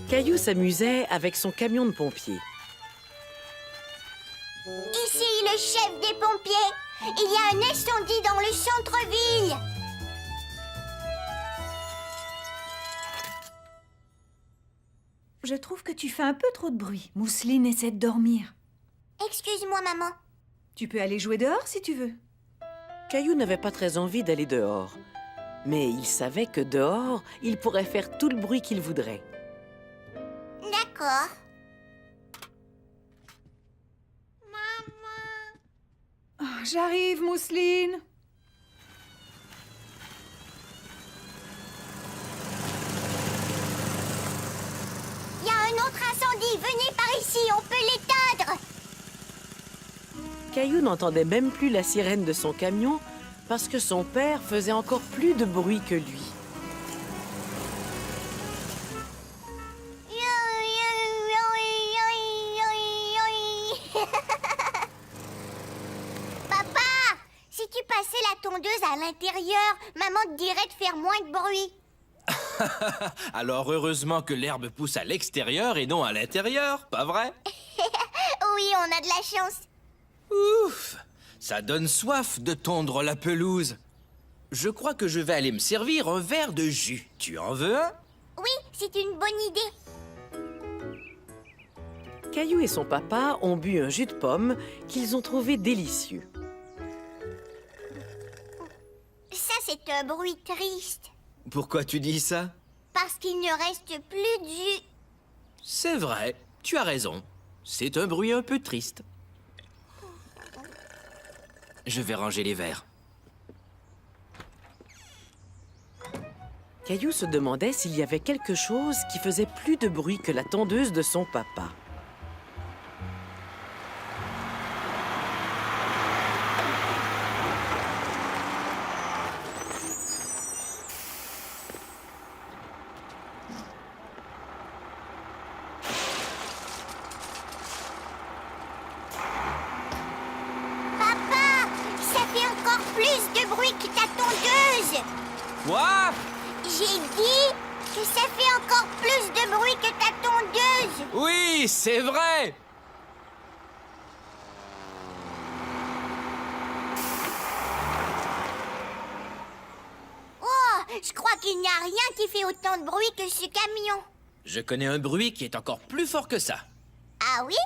Caillou s'amusait avec son camion de pompiers. Ici le chef des pompiers. Il y a un incendie dans le centre-ville. Je trouve que tu fais un peu trop de bruit. Mousseline essaie de dormir. Excuse-moi, maman. Tu peux aller jouer dehors si tu veux. Caillou n'avait pas très envie d'aller dehors. Mais il savait que dehors, il pourrait faire tout le bruit qu'il voudrait. D'accord. Oh, j'arrive, Mousseline. Il y a un autre incendie. Venez par ici, on peut l'éteindre. Caillou n'entendait même plus la sirène de son camion parce que son père faisait encore plus de bruit que lui. Papa, si tu passais la tondeuse à l'intérieur, maman te dirait de faire moins de bruit. Alors heureusement que l'herbe pousse à l'extérieur et non à l'intérieur, pas vrai? Oui, on a de la chance. Ouf! Ça donne soif de tondre la pelouse. Je crois que je vais aller me servir un verre de jus. Tu en veux un? Oui, c'est une bonne idée. Caillou et son papa ont bu un jus de pomme qu'ils ont trouvé délicieux. Ça, c'est un bruit triste. Pourquoi tu dis ça? Parce qu'il ne reste plus de jus. C'est vrai, tu as raison. C'est un bruit un peu triste. Je vais ranger les verres. Caillou se demandait s'il y avait quelque chose qui faisait plus de bruit que la tondeuse de son papa. Papa, ça fait encore plus de bruit que ta tondeuse. Quoi? J'ai dit que ça fait encore plus de bruit que ta tondeuse. Oui, c'est vrai! Oh, je crois qu'il n'y a rien qui fait autant de bruit que ce camion. Je connais un bruit qui est encore plus fort que ça. Ah oui?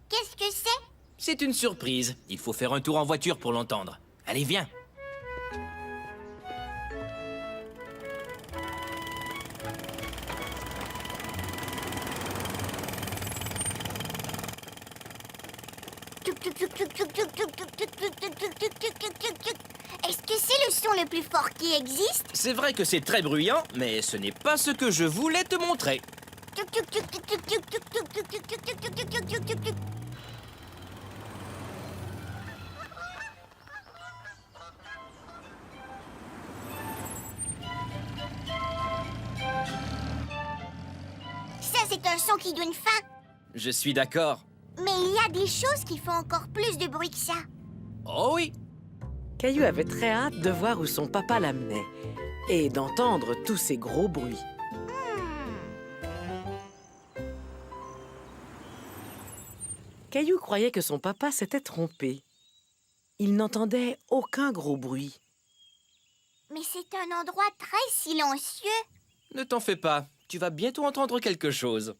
Qu'est-ce que c'est? C'est une surprise. Il faut faire un tour en voiture pour l'entendre. Allez, viens. Est-ce que c'est le son le plus fort qui existe? C'est vrai que c'est très bruyant, mais ce n'est pas ce que je voulais te montrer. Ça, c'est un son qui donne faim. Je suis d'accord. Mais il y a des choses qui font encore plus de bruit que ça. Oh oui! Caillou avait très hâte de voir où son papa l'amenait et d'entendre tous ces gros bruits. Caillou croyait que son papa s'était trompé. Il n'entendait aucun gros bruit. Mais c'est un endroit très silencieux. Ne t'en fais pas. Tu vas bientôt entendre quelque chose.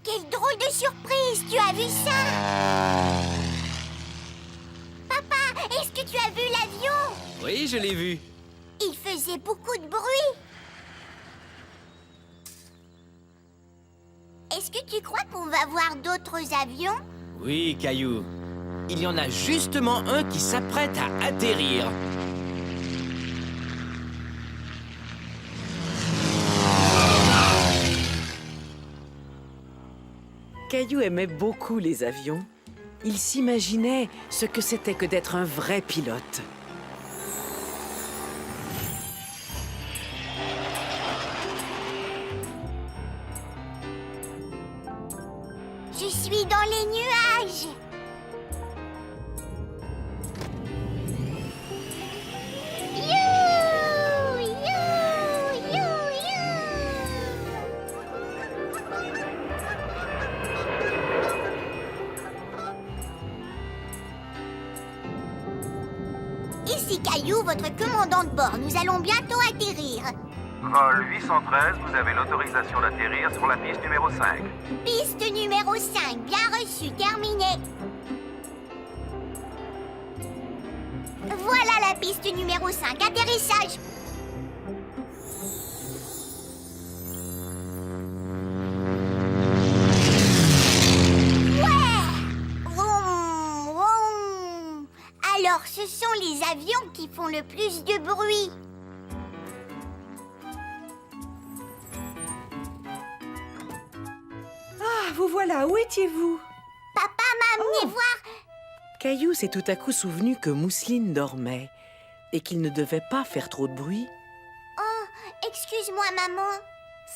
Quelle drôle de surprise! Tu as vu ça? Papa, est-ce que tu as vu l'avion? Oui, je l'ai vu. Il faisait beaucoup de bruit. Est-ce que tu crois qu'on va voir d'autres avions? Oui, Caillou. Il y en a justement un qui s'apprête à atterrir. Caillou aimait beaucoup les avions. Il s'imaginait ce que c'était que d'être un vrai pilote. Je suis dans les nuages. Ici Caillou, votre commandant de bord. Nous allons bientôt atterrir. Vol 813, vous avez l'autorisation d'atterrir sur la piste numéro 5. Piste numéro 5, bien reçu, terminé. Voilà la piste numéro 5, atterrissage. Vroom, vroom. Alors, ce sont les avions qui font le plus de bruit. Ah, vous voilà, où étiez-vous? Papa m'a amené voir... Caillou s'est tout à coup souvenu que Mousseline dormait et qu'il ne devait pas faire trop de bruit. Oh, excuse-moi, maman.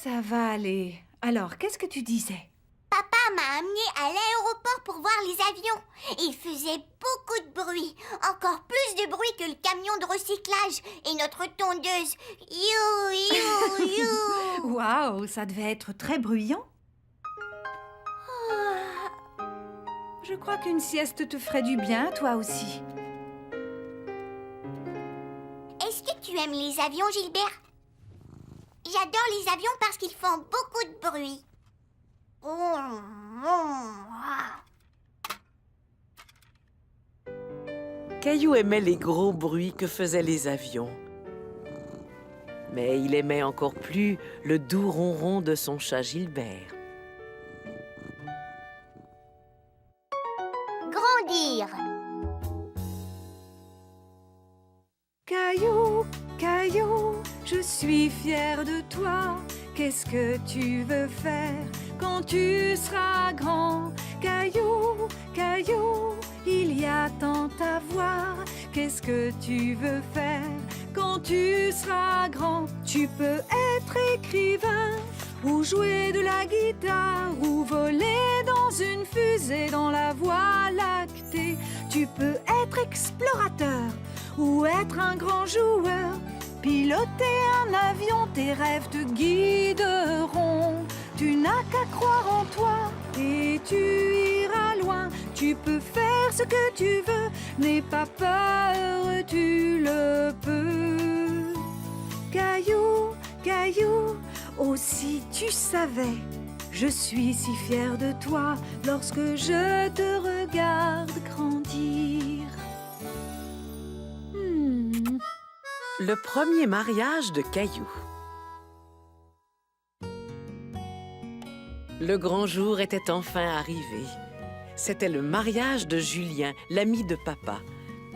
Ça va aller. Alors, qu'est-ce que tu disais? Papa m'a amené à l'aéroport pour voir les avions. Il faisait beaucoup de bruit. Encore plus de bruit que le camion de recyclage et notre tondeuse. You, you, you. Waouh, ça devait être très bruyant. Je crois qu'une sieste te ferait du bien, toi aussi. Est-ce que tu aimes les avions, Gilbert? J'adore les avions parce qu'ils font beaucoup de bruit. Caillou aimait les gros bruits que faisaient les avions. Mais il aimait encore plus le doux ronron de son chat Gilbert. Grandir. Caillou, Caillou, je suis fière de toi. Qu'est-ce que tu veux faire quand tu seras grand? Caillou, Caillou, il y a tant à voir. Qu'est-ce que tu veux faire quand tu seras grand? Tu peux être écrivain, ou jouer de la guitare, ou voler dans une fusée dans la voie lactée. Tu peux être explorateur, ou être un grand joueur. Piloter un avion, tes rêves te guideront. Tu n'as qu'à croire en toi et tu iras loin. Tu peux faire ce que tu veux, n'aie pas peur, tu le peux. Caillou, Caillou, oh si tu savais, je suis si fière de toi lorsque je te regarde grandir. Le premier mariage de Caillou. Le grand jour était enfin arrivé. C'était le mariage de Julien, l'ami de papa.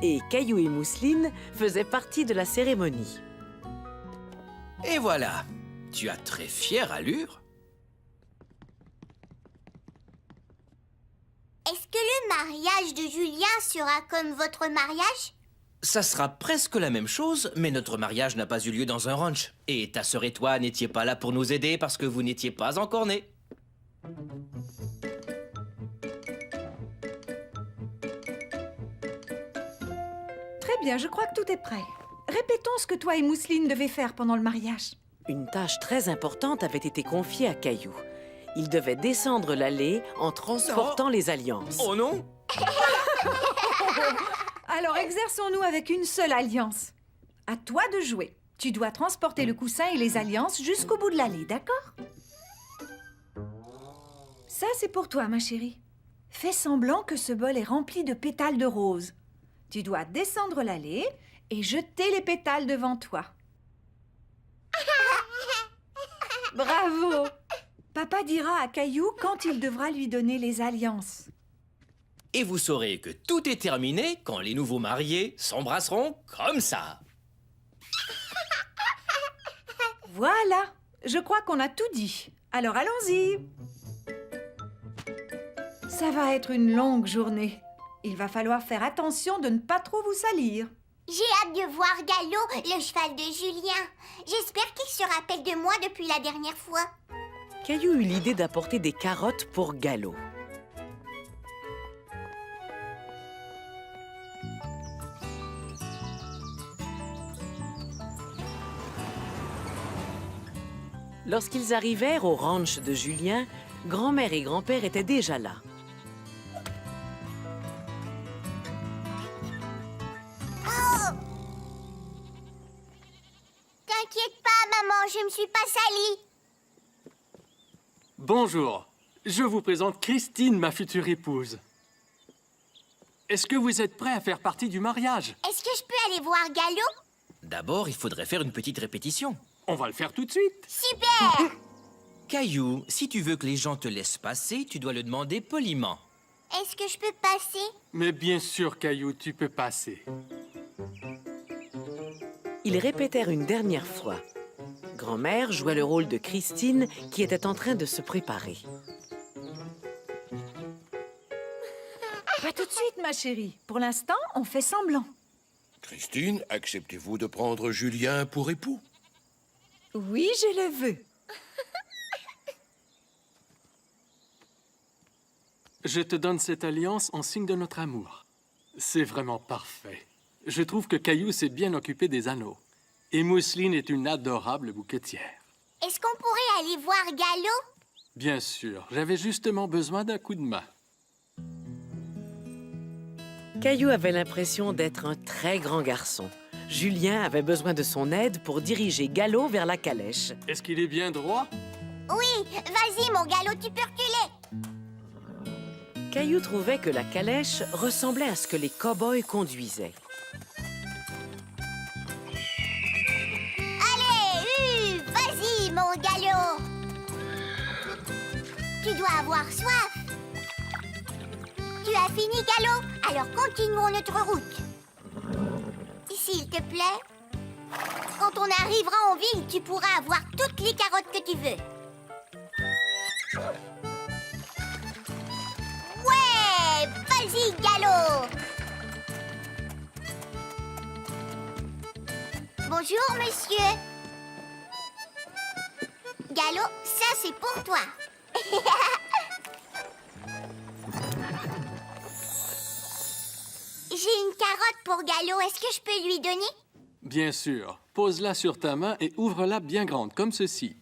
Et Caillou et Mousseline faisaient partie de la cérémonie. Et voilà, tu as très fière allure. Est-ce que le mariage de Julien sera comme votre mariage? Ça sera presque la même chose, mais notre mariage n'a pas eu lieu dans un ranch. Et ta sœur et toi n'étiez pas là pour nous aider parce que vous n'étiez pas encore nés. Très bien, je crois que tout est prêt. Répétons ce que toi et Mousseline devaient faire pendant le mariage. Une tâche très importante avait été confiée à Caillou. Il devait descendre l'allée en transportant les alliances. Oh non! Alors exerçons-nous avec une seule alliance. À toi de jouer. Tu dois transporter le coussin et les alliances jusqu'au bout de l'allée, d'accord? Ça, c'est pour toi, ma chérie. Fais semblant que ce bol est rempli de pétales de rose. Tu dois descendre l'allée et jeter les pétales devant toi. Bravo! Papa dira à Caillou quand il devra lui donner les alliances. Et vous saurez que tout est terminé quand les nouveaux mariés s'embrasseront comme ça. Voilà, je crois qu'on a tout dit. Alors allons-y. Ça va être une longue journée. Il va falloir faire attention de ne pas trop vous salir. J'ai hâte de voir Gallo, le cheval de Julien. J'espère qu'il se rappelle de moi depuis la dernière fois. Caillou eut l'idée d'apporter des carottes pour Gallo. Lorsqu'ils arrivèrent au ranch de Julien, grand-mère et grand-père étaient déjà là. je me suis pas salie. Bonjour, je vous présente Christine, ma future épouse. Est-ce que vous êtes prêt à faire partie du mariage? Est-ce que je peux aller voir Gallo? D'abord, il faudrait faire une petite répétition. On va le faire tout de suite. Super! Caillou, si tu veux que les gens te laissent passer, tu dois le demander poliment. Est-ce que je peux passer? Mais bien sûr, Caillou, tu peux passer. Ils répétèrent une dernière fois. Grand-mère jouait le rôle de Christine qui était en train de se préparer. Pas tout de suite, ma chérie. Pour l'instant, on fait semblant. Christine, acceptez-vous de prendre Julien pour époux? Oui, je le veux. Je te donne cette alliance en signe de notre amour. C'est vraiment parfait. Je trouve que Caillou s'est bien occupé des anneaux. Et Mousseline est une adorable bouquetière. Est-ce qu'on pourrait aller voir Gallo? Bien sûr, j'avais justement besoin d'un coup de main. Caillou avait l'impression d'être un très grand garçon. Julien avait besoin de son aide pour diriger Gallo vers la calèche. Est-ce qu'il est bien droit? Oui, vas-y, mon Gallo, tu peux reculer. Caillou trouvait que la calèche ressemblait à ce que les cow-boys conduisaient. Allez, vas-y, mon Gallo. Tu dois avoir soif. Tu as fini, Gallo? Alors continuons notre route. S'il te plaît. Quand on arrivera en ville, tu pourras avoir toutes les carottes que tu veux. Ouais, vas-y, Gallo. Bonjour, monsieur. Gallo, ça c'est pour toi. J'ai une carotte pour Gallo. Est-ce que je peux lui donner? Bien sûr. Pose-la sur ta main et ouvre-la bien grande, comme ceci.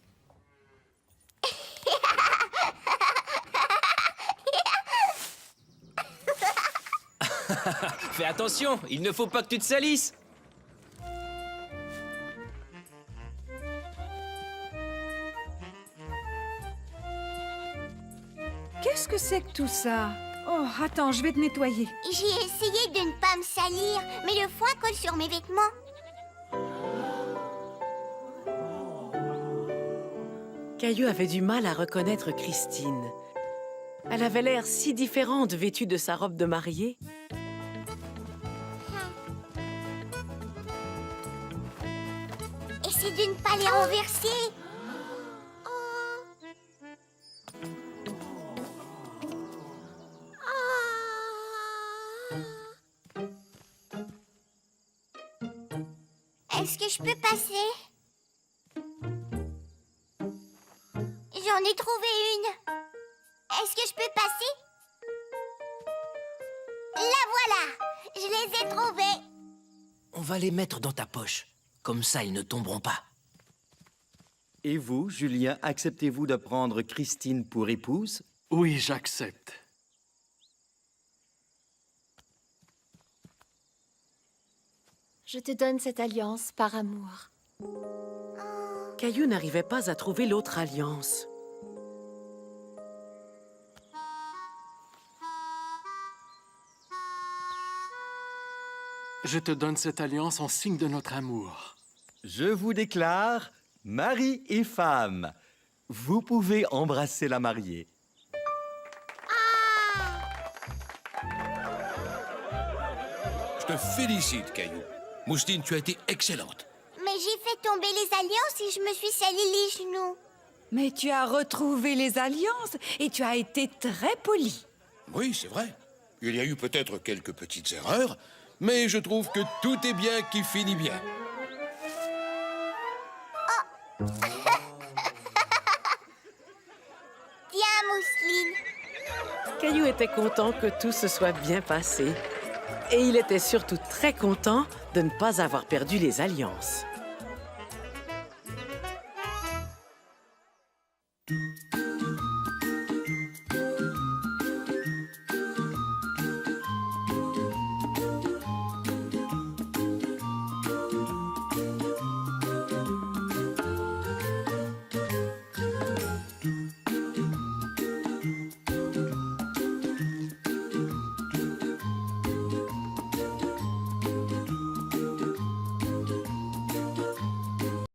Fais attention, il ne faut pas que tu te salisses. Qu'est-ce que c'est que tout ça? Oh, attends, je vais te nettoyer. J'ai essayé de ne pas me salir, mais le foin colle sur mes vêtements. Caillou avait du mal à reconnaître Christine. Elle avait l'air si différente vêtue de sa robe de mariée. Essaie de ne pas les renverser. Est-ce que je peux passer? J'en ai trouvé une. Est-ce que je peux passer? La voilà! Je les ai trouvées. On va les mettre dans ta poche. Comme ça, ils ne tomberont pas. Et vous, Julien, acceptez-vous de prendre Christine pour épouse? Oui, j'accepte. Je te donne cette alliance par amour. Caillou n'arrivait pas à trouver l'autre alliance. Je te donne cette alliance en signe de notre amour. Je vous déclare mari et femme. Vous pouvez embrasser la mariée. Je te félicite, Caillou. Mousseline, tu as été excellente. Mais j'ai fait tomber les alliances et je me suis sali les genoux. Mais tu as retrouvé les alliances et tu as été très poli. Oui, c'est vrai. Il y a eu peut-être quelques petites erreurs, mais je trouve que tout est bien qui finit bien. Tiens, Mousseline. Caillou était content que tout se soit bien passé. Et il était surtout très content de ne pas avoir perdu les alliances.